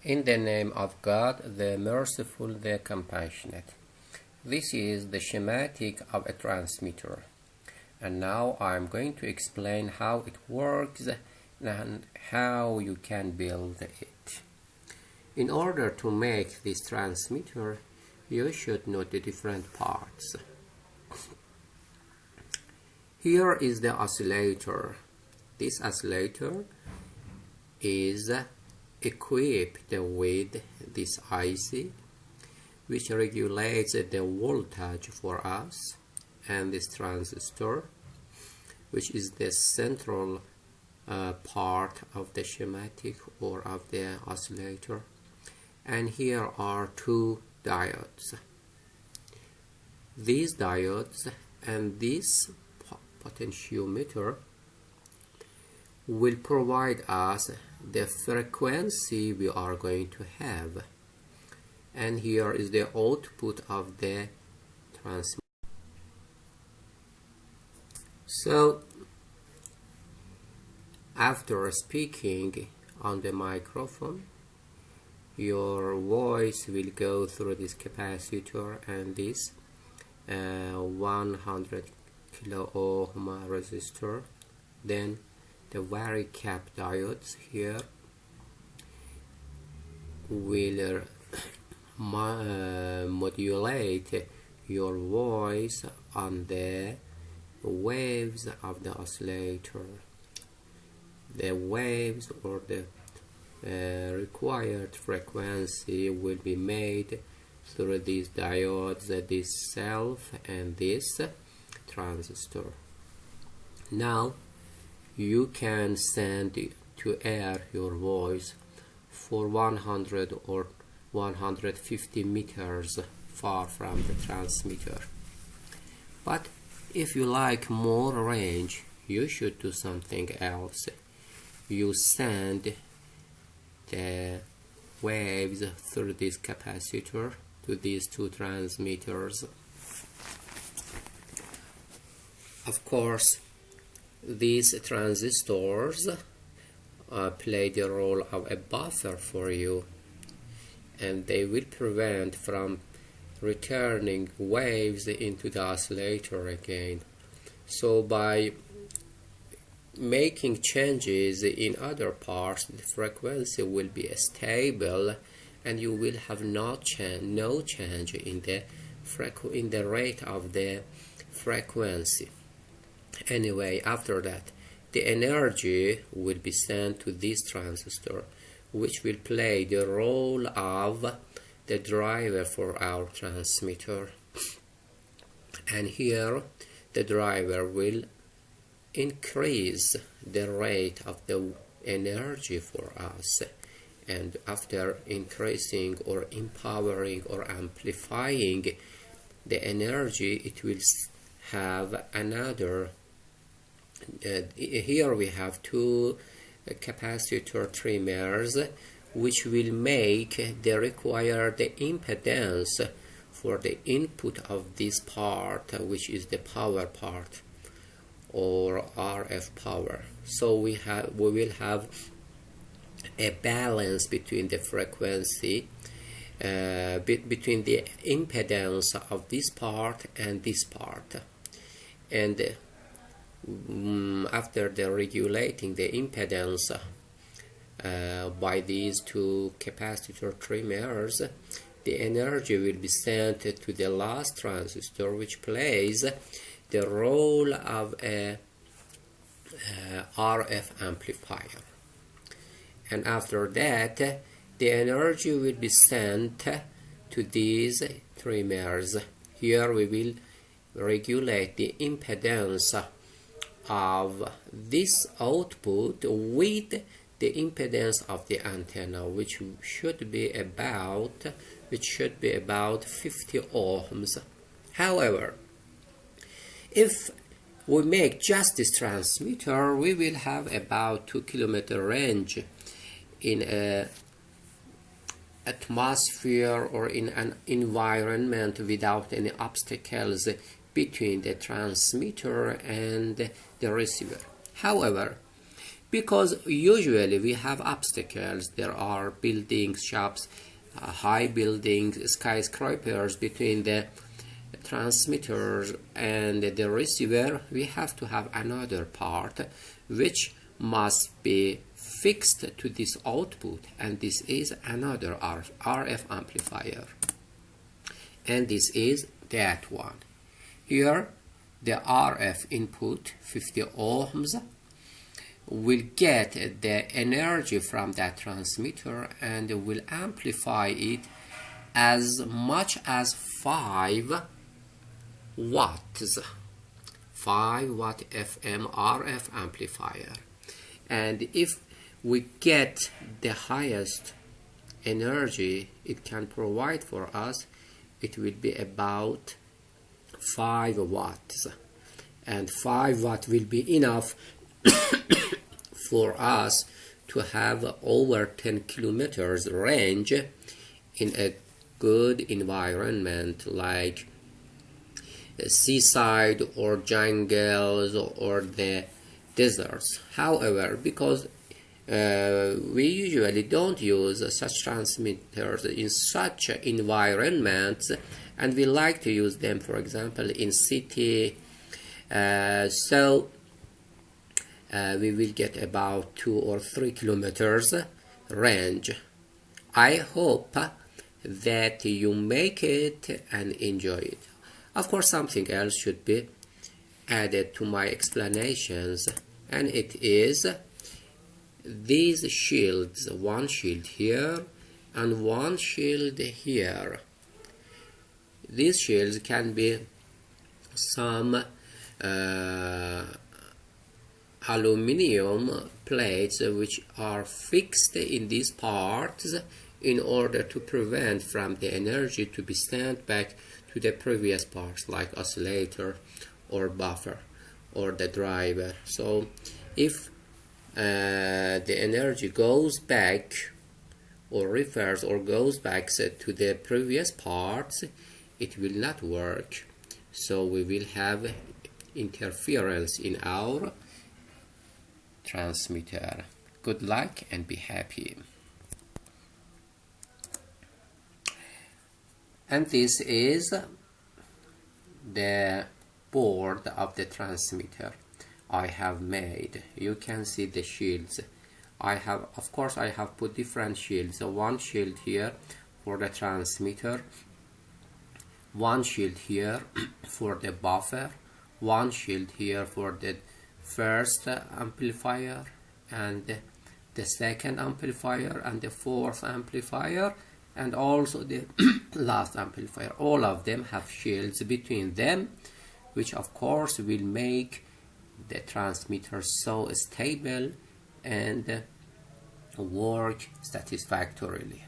In the name of God, the merciful, the compassionate. This is the schematic of a transmitter. And now I'm going to explain how it works and how you can build it. In order to make this transmitter, you should know the different parts. Here is the oscillator. This oscillator is equipped with this IC, which regulates the voltage for us, and this transistor, which is the central part of the schematic or of the oscillator. And here are two diodes. These diodes and this potentiometer will provide us the frequency we are going to have. And here is the output of the transmitter. So after speaking on the microphone, your voice will go through this capacitor and this 100 kilo ohm resistor. Then the varicap diodes here will modulate your voice on the waves of the oscillator. The waves or the required frequency will be made through these diodes, this self and this transistor. Now you can send to air your voice for 100 or 150 meters far from the transmitter. But if you like more range, you should do something else. You send the waves through this capacitor to these two transmitters. Of course, these transistors play the role of a buffer for you, and they will prevent from returning waves into the oscillator again. So by making changes in other parts, the frequency will be stable and you will have no change in the rate of the frequency. Anyway, after that, the energy will be sent to this transistor, which will play the role of the driver for our transmitter. And here the driver will increase the rate of the energy for us, and after increasing or empowering or amplifying the energy, it will have another here we have two capacitor trimmers, which will make the required impedance for the input of this part, which is the power part or RF power. So we will have a balance between the frequency between the impedance of this part and this part. And after the regulating the impedance by these two capacitor trimmers, the energy will be sent to the last transistor, which plays the role of a RF amplifier. And after that, the energy will be sent to these trimmers. Here we will regulate the impedance of this output with the impedance of the antenna, which should be about 50 ohms. However, if we make just this transmitter, we will have about 2 kilometer range in an atmosphere or in an environment without any obstacles between the transmitter and the receiver. However, because usually we have obstacles. There are buildings, shops, high buildings, skyscrapers between the transmitters and the receiver. We have to have another part which must be fixed to this output, and this is another RF amplifier, and this is that one. Here the RF input 50 ohms will get the energy from that transmitter and will amplify it as much as 5 watts. 5 watt FM RF amplifier. And if we get the highest energy it can provide for us, it will be about 5 watts, and 5 watt will be enough for us to have over 10 kilometers range in a good environment like seaside or jungles or the deserts. However, because we usually don't use such transmitters in such environments, and we like to use them, for example, in city, so we will get about 2 or 3 kilometers range. I hope that you make it and enjoy it. Of course, something else should be added to my explanations, and it is these shields, one shield here and one shield here. These shields can be some aluminum plates which are fixed in these parts in order to prevent from the energy to be sent back to the previous parts like oscillator or buffer or the driver. So if the energy goes back or refers or goes back to the previous parts, it will not work. So we will have interference in our transmitter. Good luck and be happy. And this is the board of the transmitter I have made. You can see the shields. Of course I have put different shields. So one shield here for the transmitter, one shield here for the buffer, one shield here for the first amplifier and the second amplifier and the fourth amplifier, and also the last amplifier. All of them have shields between them, which of course will make the transmitter so stable and work satisfactorily.